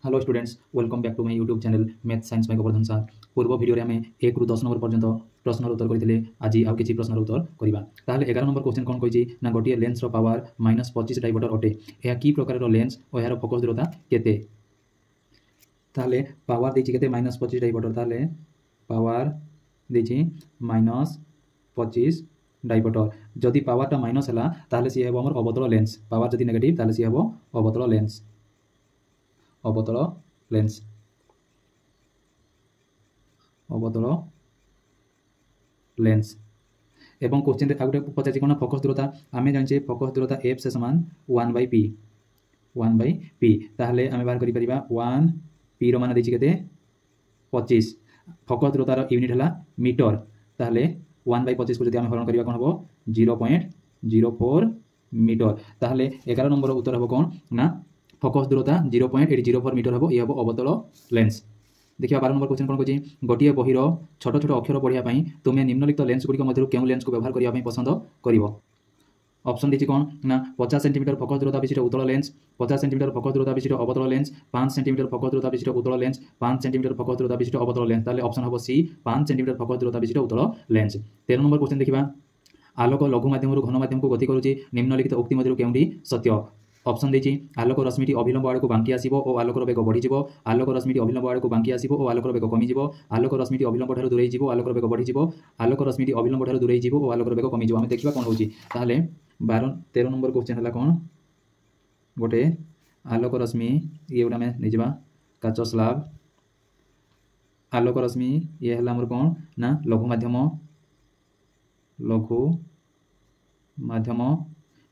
Hello students, welcome back to my YouTube channel math science by Govardhan sir. पूर्व video आम 1 ରୁ 10 number पर्यंत प्रश्नर उत्तर करते आज आउ कि प्रश्नर उत्तर करवा। ताहले 11 नंबर क्वेश्चन कौन कही ना गोटे लेंस पावर -25 डायमीटर अटे। यह कि प्रकार लेंस और यार फोकस दूरता केते। ताहले पावर देछि केते -25 डायमीटर। ताहले पावर देछि -25 डायमीटर। जदि पावरटा माइनस है ताहले सी हेबो हमर अवतल लेंस। पावर जदि नेगेटिव ताहले सी हेबो अवतल लेंस। अवतल लेंस अवतल लेंस एवं क्वेश्चन आउ गोटे पचार कौन फोकस दूरता आम जाने फोकस दूरता एफ से समान 1/p 1/p। ताहले आम बाहर कर 1 p रो मान देछि केते 25। फोकस दूरतार यूनिट है मीटर। ताहले 1/25 को जब आम हरण करबा कोन हबो 0.04 मीटर। ताहले 11 नंबर उत्तर हबो कोन ना फोकस दूरता 0.04 मीटर हम। ये हम अवतल लेंस। देखिए 12 नंबर क्वेश्चन कौन कही गोटे बहिर छोट छोट अक्षर पढ़ाई तुम्हें निम्नलिखित लेंस गुड़िक मध्य क्यों लेंस को व्यवहार करने पसंद कर। ऑप्शन दी कौन ना 50 सेंटीमीटर फोकस दूरता विशिष्ट उत्तल लेंस, 50 सेंटीमीटर फोकस दूरता विशिष्ट अवतल लेंस, 5 सेंटीमीटर फोकस दूरता विशिष्ट उत्तल लेंस, 5 सेंटीमीटर फोकस दूरता विशिष्ट अवतल लेंस। ताहले ऑप्शन हम सी 5 सेंटीमीटर फोकस दूरता विशिष्ट उत्तल लेंस। 13 नंबर क्वेश्चन देखिए आलोक लघु माध्यम घन माध्यम को गति करुच्ची निम्नलिखित उक्ति मध्य क्योंटी सत्य। ऑप्शन देछि आलोक रश्मिटी अभिलंब आड़ को बांकी आसिबो और आलोकर वेग बढ़ी जिवो, आलोक रश्मिटी अभिलंब आड़ को बांकी आसिबो और आलोकर वेग कमी जिवो, आलोक रश्मिटी अभिलंब ठारू दूरेई जिवो आलोकर वेग बढ़ी जिवो, आलोक रश्मिटी अभिलंब ठारू दूरेई जिवो और आलोकर वेग कमी जिवो। आमे देखिबा कोन होउची। ताहले 13 नंबर क्वेश्चन हला कोन गोटे आलोक रश्मि ये गोटा आमे नै जिबा काच स्लैब। आलोक रश्मि ये हला हमर कोन ना लघु माध्यम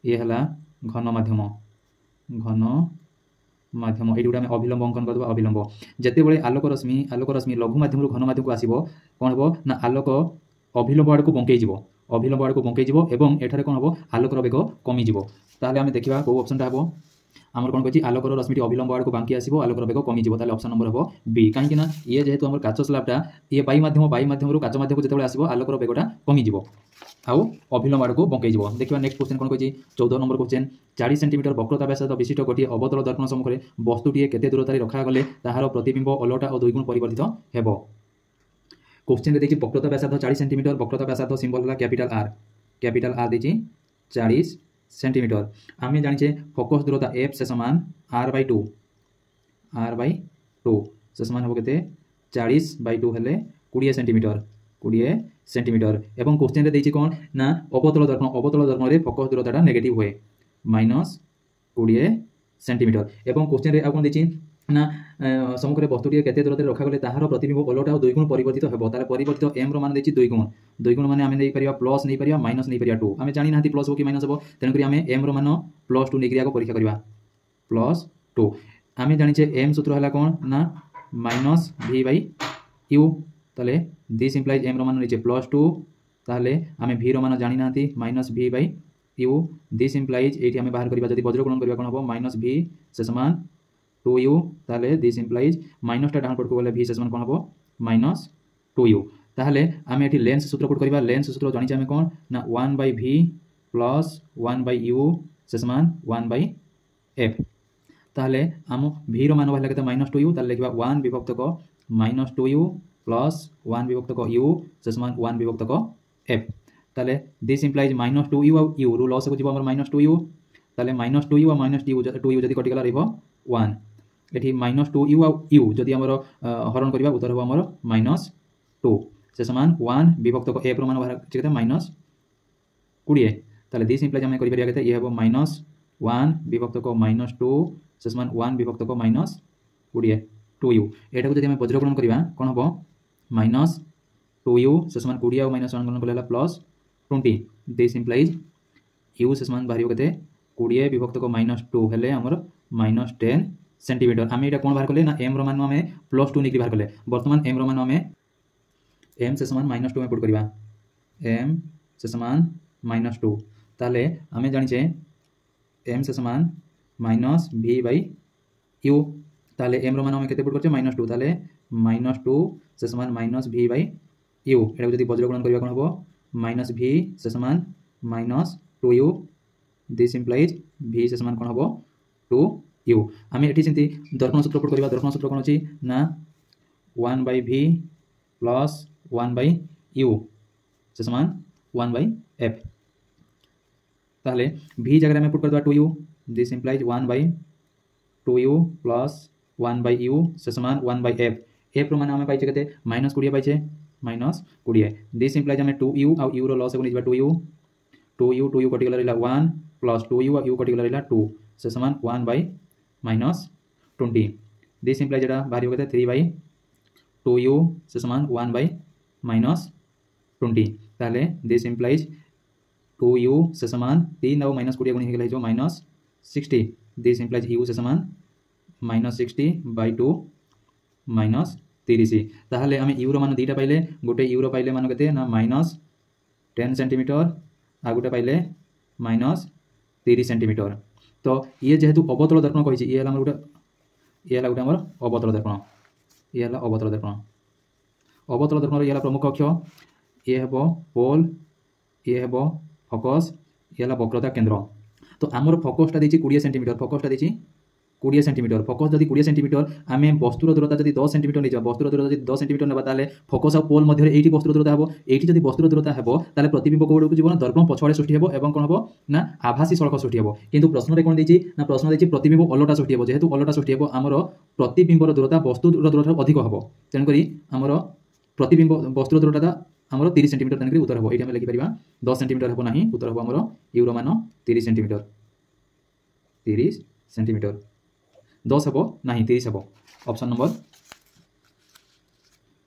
ये हला घन माध्यम ये गोटे आम अभिलंब अंकन करदे। अभिलंब जिते बड़े आलोक रश्मि लघु माध्यम घन माध्यम को आसो कौन हम ना आलोक अभिलंब आड़ को बंकई जीव, अभिलंब आड़ को बंकई जीव एवं एठारे कौन हम आलोकर वेग कमी जीव। ताहले आमे देखिबा को ऑप्शनटा हम आमर कौन कही आलोकर रश्मिटी अभिलंब आड़ को बांकी आसो आलोकर वेग कमी जीव। ताहले ऑप्शन नंबर हम बी। कहीं ये जेहेतु आम काच स्लैबटा ये वायु माध्यम काच माध्यम को जो आसो आलोकर वेगटा कमी जीव आउ अभिलंब आड़ को बंकई जीव। देखिए नेक्स्ट क्वेश्चन कौन कही 14 नंबर क्वेश्चन 40 सेंटीमीटर वक्रता व्यासार्ध विशिष्ट गोटे अवतल दर्पण सम्मुखें वस्तुटीए केते दूरतार रखागले ताहार प्रतिबिंब ओलटा और 2 गुण परिवर्तित हेबो। क्वेश्चन देखिए वक्रता व्यासार्ध 40 सेंटीमीटर वक्रता व्यासार्ध सिंबल है कैपिटल आर देखिए 40 सेंटीमीटर। आम जाने फोकस दूरता एफ से समान r/2 से समान हम के 40/2 हेले 20 सेंटीमीटर एवं क्वेश्चन देखिए कौन ना अवतल दर्पण में फोकस दूरता नेगेटिव हुए -20 सेंटीमीटर एवं क्वेश्चन आउ कौन देखिए ना सम्मुखें वस्तुटी केते दूरतार रखागले ताहार प्रतिबिंब ओलटा और 2 गुण परिवर्तित हेबो। ताले परिवर्तित एम रो मान देखिए 2 गुण माने आमे नै परिया प्लस नै परिया माइनस नै परिया 2। आमे जानि नाथि प्लस हो कि माइनस हो तेन करी आमे एम रो मान +2 नै क्रिया को परीक्षा करबा +2। आमे जानि छे एम सूत्र हला कोन ना -v/u। ताले दिस इंप्लाइज एम रो मान नीचे +2 ताले आमे v रो मान जानि नाथि -v/u। दिस इंप्लाइज एठी आमे बाहर करबा जदि वज्र गुणन करबा कोन हबो -v से समान 2u। ताले दिस इंप्लाइज माइनसटा डाउन पुट को गले v से समान कोन हबो -2u। ताहले आमे एठी लेंस सूत्र पुट करबा। लेंस सूत्र जानि छे आमे कोन ना 1/v + 1/u से समान 1/f। ताहले आम v रो मान बाहर केते -2u। ताले लिखबा 1/2u + 1/u से समान 1/f। ताले दिस इंप्लाइज -2u और u रू लॉस को जीव हमर -2u। ताले -2u और -2u जदि कटि गला रहबो 1 एठी -2u और u जदि हमर हरण करबा उत्तर हो हमर -2 से समान 1/f रो मान बाहर केते -20। ताले दिस इंप्लाइज हम करि परिया केते ये हो -1/-2 से समान 1/-20 2u। एटा को जदि हम वज्र गुणन करबा कोन हबो -2u से समान 20 और -1 गुणन करला +20। दिस इंप्लाइज u से समान बाहर केते 20/-2 हेले हमर -10 सेंटीमीटर। आम ये कौन बाहर कले ना एम रो मान आम +2 निकली बाहर कले। बर्तमान एम रो मान आम एम से समान -2 में पुट करबा एम से समान -2। ताले आम जानि छे एम से समान -v/u। ताले एम रो मान आम केते पुट करछे -2 ताले -2 से समान -v/u। एटा जदि वज्र गुणन करबा कोन हबो -v से समान -2u। दिस इंप्लाइज v से समान कोन हबो 2 यू आम ये दर्पण सूत्र पुट करवा दर्पण सूत्र कौन अच्छी ना 1/v प्लस 1/u से समान 1/f ताहले v जगह में पुट कर 2u this implies 1/2u plus 1/u से समान 1/f f रो मान आम पाइछे केते -20 पाइछे -20 दिस इंप्लाइज आम 2u आ u रो लॉस को 2u कटि गला 1 प्लस 2u u कटि गला 2 से समान 1/-20 दिस इंप्लाइज एटा बाहर होते 3/2u से समान 1/-20 ताले दिस इंप्लाइज 2u से समान 3 और -20 गुणी हेगला जो -60 दिस इंप्लाइज u से समान -60/2 -30 ताहले आम u रो मान दुईटा पाइले गोटे u रो पाइले मान केते ना -10 सेंटीमीटर आ गोटे पाइले -30 सेंटीमीटर तो ये जेहेतु अवतल दर्पण कही ये गोटे आमर अवतल दर्पण ये अवतल दर्पण ये प्रमुख अक्ष ये हे पोल ये हे फोकस ये वक्रता केन्द्र तो आमर फोकसटा देछि 20 सेंटीमीटर फोकसटा देछि 20 सेंटीमीटर फोकस जदि 20 सेंटीमीटर आम वस्तुर दूरता जदि 10 सेंटीमीटर नहीं वस्तुर दूरता जदि 10 सेंटीमीटर ना ताले फोकस और पोल मध्य एटी वस्तुर दूरता हेबो एटी जदि वस्तुर दूरता हेबो ताले प्रतिबिंब कोड को जीवन दर्पण पछवाड़े सृष्टि हेबो एवं कोन हेबो ना आभासी सड़क सृष्टि हेबो किंतु प्रश्न रे कोन देछि ना प्रश्न देछि प्रतिबिंब अलटा सृष्टि हेबो जेहेतु अलटा सृष्टि हेबो हमरो प्रतिबिंबर दूरता वस्तुर दूरता अधिक हेबो तेन करी हमरो प्रतिबिंब वस्तुर दूरता हमरो 30 सेंटीमीटर तेन करी उत्तर हेबो एठी हम लिखि परिबा 10 सेंटीमीटर हेबो नाही उत्तर हेबो हमरो यूरो मान 30 सेंटीमीटर 10 हेबो नाही 30 हेबो option number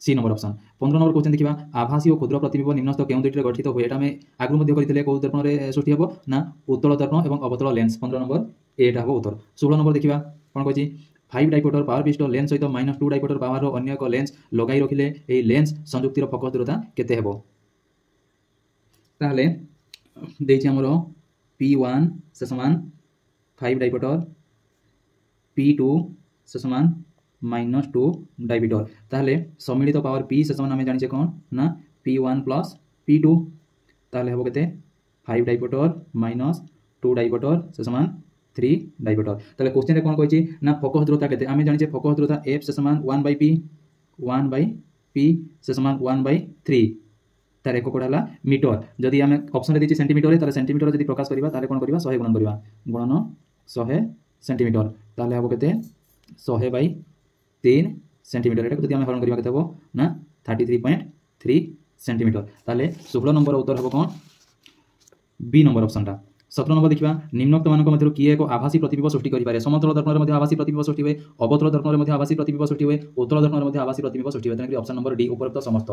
C number option 15 number question देखिबा आभासी और क्षुद्र प्रतिबिंब निम्नस्थ केउ दुईटे गठित होय एटा में आगु मध्ये करितले को दर्पण रे सृष्टि हेबो ना उत्तल दर्पण एवं अवतल लेंस 15 नंबर एटा हेबो उत्तर 16 नंबर देखिबा कोन कहछि 5 डाइपोटर पावर पिस्टल लेंस सहित -2 डाइपोटर पावर रो अन्य एक लेंस लगाई रखिले एई लेंस संयुक्तिर फोकस दूरता केते हेबो ताहले देछि हमरो P1 से समान 5 डाइपोटर P2 से समान -2 डाइपोटर ताहले सम्मिलित पावर P से समान आमे जानि छे कोन ना P1 प्लस P2 ताहले हेबो केते 5 डाइपोटर -2 डाइपोटर से समान 3 डाइपोटर ताहले क्वेश्चन रे कोन कहछि ना फोकस दूरता केते आमे जानि छे फोकस दूरता f से समान 1/p से समान 1/3 तार एक कोडा मीटर जदि आमे ऑप्शन रे देछि सेंटीमीटर रे ताले सेंटीमीटर जदि प्रकाश करबा ताले कोन करबा 100 गुणन करबा गुणन 100 सेंटीमीटर ताले हेबो केते 100/3 सेंटीमीटर एटा जदि आमे हरण करबा केते हेबो ना 33.3 सेंटीमीटर ताले 16 नंबर उत्तर हेबो कोन बी नंबर ऑप्शनटा 17 नंबर देखिबा निम्नोक्त मानक मध्यरु किए एक आभासी प्रतिबिंब सृष्टि करि पारे समतल दर्पण रे मध्ये आभासी प्रतिबिंब सृष्टि होय अवतल दर्पण रे मध्ये आभासी प्रतिबिंब सृष्टि होय उत्तल दर्पण रे मध्ये आभासी प्रतिबिंब सृष्टि होय तेनकि ऑप्शन नंबर डी उपरोक्त समस्त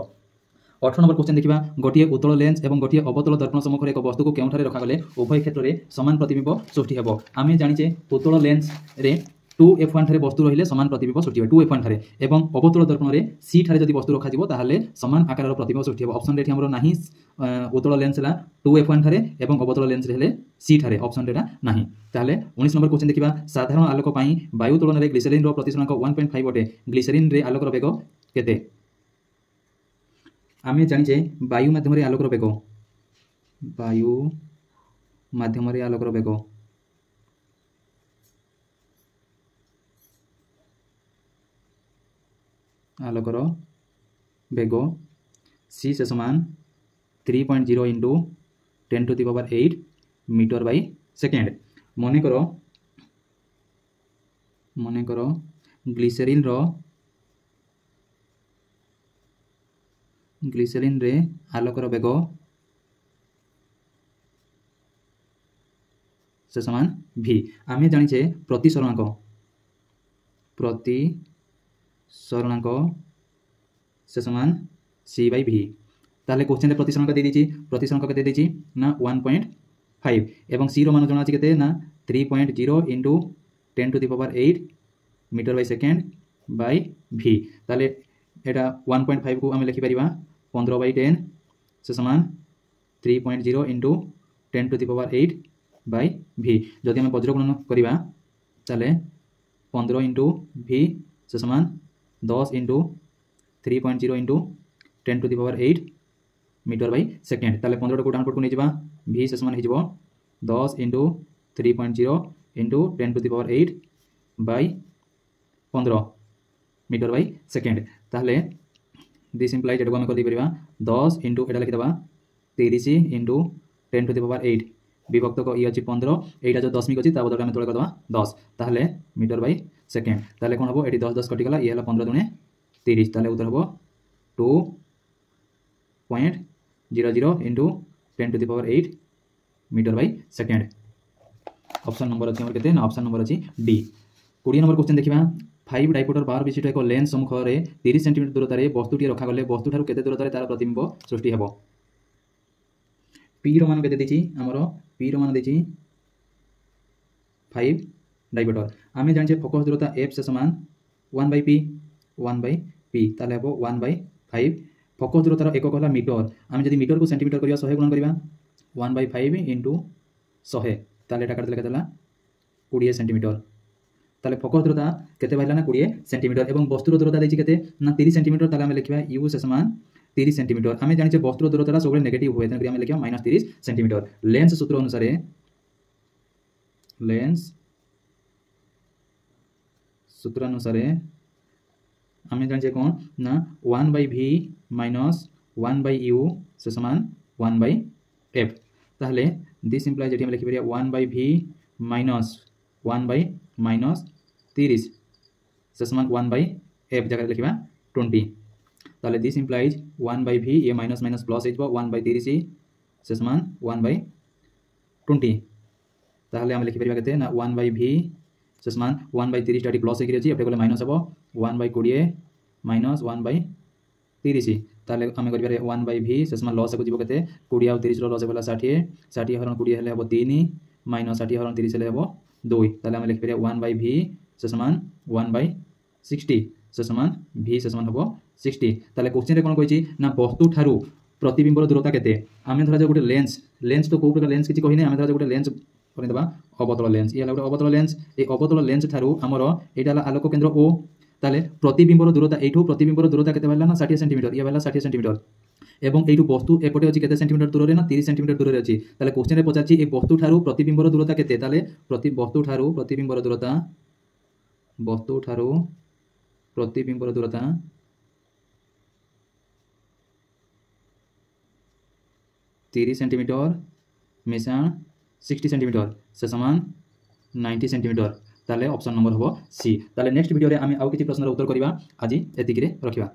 18 नंबर क्वेश्चन देखिबा गोटिए उत्तल लेंस एवं गोटिए अवतल दर्पण सम्मुख रे एक वस्तु को केउठारे रखा गले उभय क्षेत्र रे समान प्रतिबिंब सृष्टि हेबो आमे जानिचे उत्तल लेंस रे 2f1 ठारे वस्तु रहिले समान प्रतिबिंब सृष्टि होय 2f1 ठारे एवं अवतल दर्पण रे c ठारे जदि वस्तु रखा जिवो ताहाले समान आकार रो प्रतिबिंब सृष्टि हेबो ऑप्शन रे हमरो नाही उत्तल लेंस ला 2f1 ठारे एवं अवतल लेंस रे हेले c ठारे ऑप्शन रेटा नाही ताहाले 19 नंबर क्वेश्चन देखिबा साधारण आलोक पई वायु तुलन रे ग्लिसरीन रो प्रतिशतक 1.5 अटे ग्लिसरीन रे आलोक रो वेग केते आमे जानिचे वायु माध्यम रे आलोक रो वेग वायु माध्यम रे आलोक रो वेग आलोकर वेग c से समान 3.0 इंटू 10⁸ मीटर बाय सेकेंड मन करो ग्लिसरीन रे आलोकर वेग से समान v आमे जानिछे प्रतिसरणांक से समान c बाय v ताले क्वेश्चन रे प्रतिसरणांक दे दीची प्रतिसरणांक केते देची ना 1.5 एवं c रो मान जणा अछि केते ना 3.0 into 10⁸ meter by second by v ताले एटा 1.5 को आमे लिखि परिबा 15/10 से समान 3.0 इंटू 10⁸ बाय v जदि आमे वज्र गुणन करिबा ताले 15 इंटू v से समान 10 into 3.0 into 10⁸ meter by second ताले 15 को डाउन पट को नै जिबा v से समान हे जिवो 10 into 3.0 into 10⁸ by 15 meter by second ताहले दिस इम्प्लाइज एटा को हम कर दे परिबा 10 इनटू एटा लिखि दबा 30 इनटू 10 टू द पावर 8 विभक्त को ये अछि 15 एटा जो दशमिक अछि ता बदले हम तोळे कर दबा 10 ताहले मीटर बाय सेकेंड ताहले कोन हबो एटी 10 10 कटि गला ये हला 15 दुने 30 ताहले उत्तर हबो 2.00 into 10 to the power 8 meter by second. Option number अछि हमर केते ना ऑप्शन नंबर अछि डी। 20 नंबर क्वेश्चन देखिबा 5 डायपोटर बार विशिष्ट एक लेंस सम्मुख रे 30 सेंटीमीटर दूरता रे वस्तुटी रखा गले वस्तु ठारू केते दूरता रे तार प्रतिबिंब सृष्टि हेबो। पी रो मान केते दिछि हमरो पी रो मान दिछि 5 डायपोटर आमे जानि फोकस दूरता f से समान 1/p ताले हेबो 1/5 फोकस दूरतार एकक होला मीटर आमे जदि मीटर को सेंटीमीटर करिया 100 गुणन करिया 1/5 इनटू 100 ताले एटा काटले केतला 20 सेंटीमीटर ताले फोकस दूरता केते बाइला ना 20 सेंटीमीटर एवं वस्तुर दूरता देछि केते ना 30 सेंटीमीटर ताले हम लिखिबा u से समान 30 सेंटीमीटर आमे जानि वस्तुर दूरता सबले नेगेटिव होय तने हम लिखिबा -30 सेंटीमीटर लेंस सूत्र अनुसार आमे जानि कोन ना 1/v माइनस 1/u से समान 1/f ताहले दिस इम्प्लाइज एटी हम लिखि परिया 1/v माइनस 1/-30 से समान 1/f जगह लिखिबा 20 ताले दिस इम्प्लाइज 1/v ये माइनस माइनस प्लस हो 1/30 से समान 1/20 ताहले हम लिखि परिया केते ना 1/v से समान 1/30 टाटी प्लस हेकि अछि एपटे गले माइनस हबो 1/20 माइनस 1/30 ताले हम करि पारे 1/v से समान लॉस को जीवो केते 20 और 30 रो लॉस होला 60 60 हरण 20 हेले हबो 3 माइनस 60 हरण 30 हेले हबो 2 ताले हम लिखि पारे 1/v से समान 1/60 से समान v से समान हबो 60 ताले क्वेश्चन रे कोन कहिछि ना वस्तु ठारू प्रतिबिंबर दूरता केते आमे धरा जे गुटे लेंस तो को प्रकार लेंस किछि कहि नै आमे धरा जे गुटे लेंस करि दबा अवतल लेंस ये लागो अवतल लेंस ए अवतल लेंस ठारू हमरो एटा आलोक केंद्र ओ ताले प्रतिबिंबर दूरता एठू प्रतिबिंबर दूरता केते बाइला ना 60 सेंटीमीटर ये बाइला 60 सेंटीमीटर एवं एठू वस्तु एपटे अछि केते सेंटीमीटर दूर रे ना 30 सेंटीमीटर दूर रे अछि ताले क्वेश्चन रे पचाछि ए वस्तु ठारू प्रतिबिंबर दूरता केते ताले वस्तु ठारू प्रतिबिंबर दूरता 30 सेंटीमीटर मिसान 60 सेंटीमीटर से समान 90 सेंटीमीटर ताले ऑप्शन नंबर हबो सी ताले नेक्स्ट वीडियो रे आमे आउ किछि प्रश्नर उत्तर करिबा आजि एतिकिरे रखिबा।